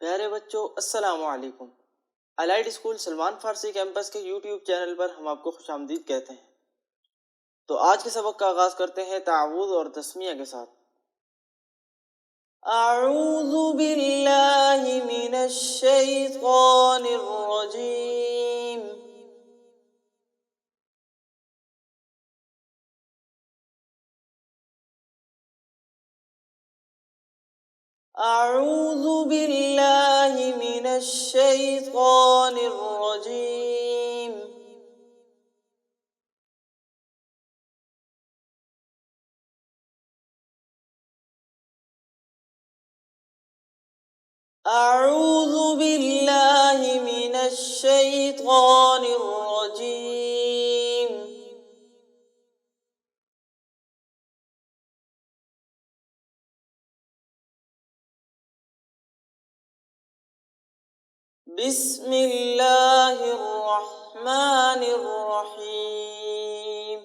प्यारे बच्चों, अस्सलाम वालेकुम। अलाइड स्कूल सलमान फारसी कैंपस के यूट्यूब चैनल पर हम आपको खुशामदीद कहते हैं। तो आज के सबक का आगाज करते हैं तावुज़ और तस्मिया के साथ। अऊज़ु बिल्लाहि मिनश शैतानिर रजीम। अऊज़ु बिल्लाहि मिनश शैतानिर रजीम। अऊज़ु बिल्लाहि मिनश शैतानिर रजीम। बिस्मिल्लाहिर रहमानिर रहीम।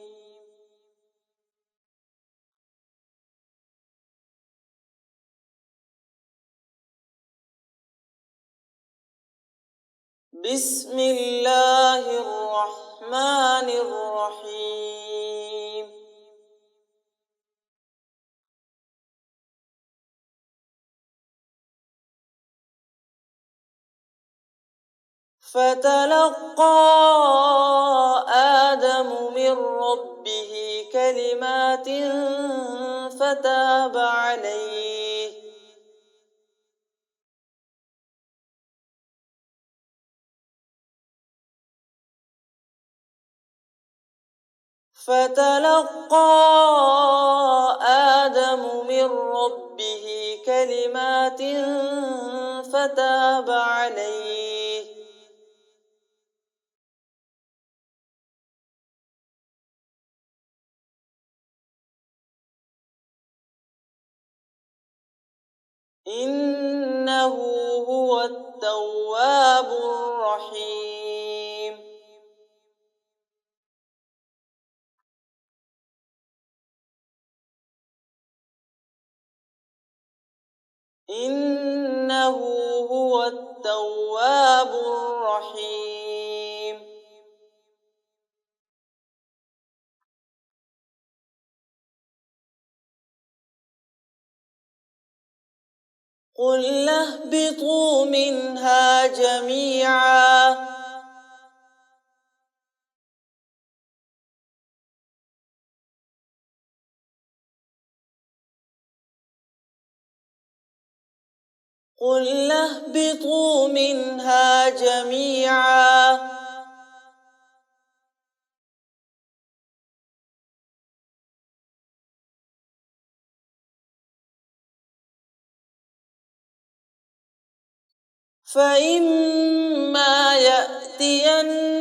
बिस्मिल्लाहिर रहमानिर रहीम। فتلقى آدم من ربه كلمات فتاب عليه فتلقى آدم من ربه كلمات فتاب عليه إنه هو التواب الرحيم. إنه هو التواب الرحيم. قل اهبطوا منها جميعا قل اهبطوا منها جميعا فإما يأتينكم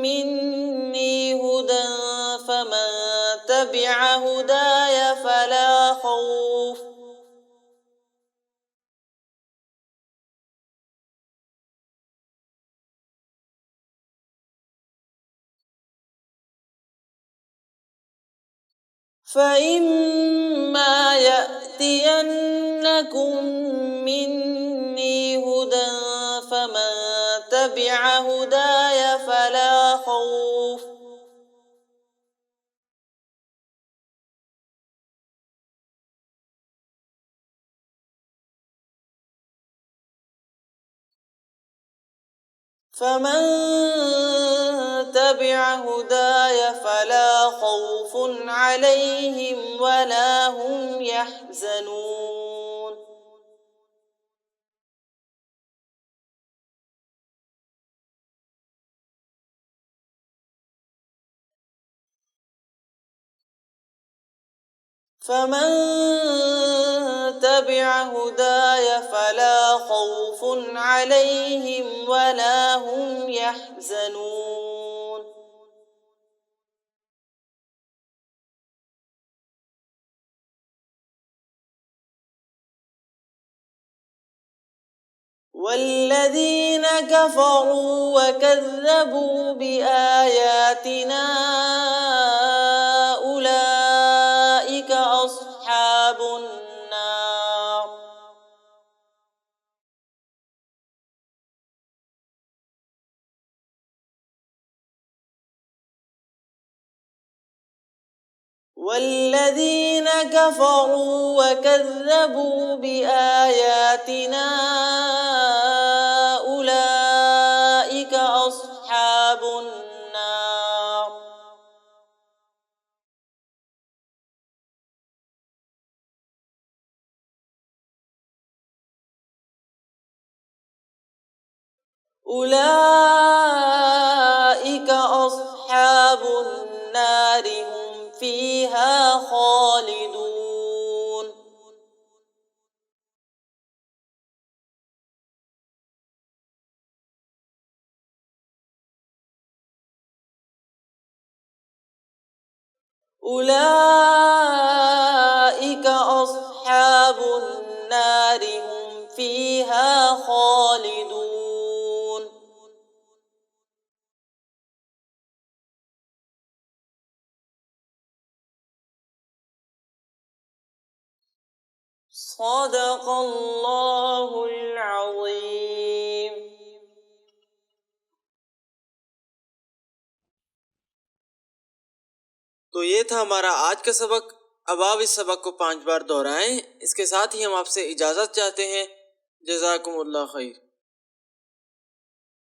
مني هدى فمن تبع هداي فلا خوف فإما يأتينكم مني هدى فمن تبع هداي فلا خوف فمن تبع هداي فلا خوف عليهم ولا هم يحزنون. فمن تبع هداي فلا خوف عليهم ولا هم يحزنون. والذين كفروا وكذبوا بآياتنا أولئك أصحاب النار والذين كفروا وكذبوا بآياتنا أولئك أصحاب النار. أولئك أصحاب النار هم فيها خالدون. أولئك أصحاب النار هم فيها خالدون. صدق الله العظيم. तो ये था हमारा आज का सबक। अब आप इस सबक को 5 बार दोहराएं। इसके साथ ही हम आपसे इजाज़त चाहते हैं। जज़ाकुमुल्लाह खैर।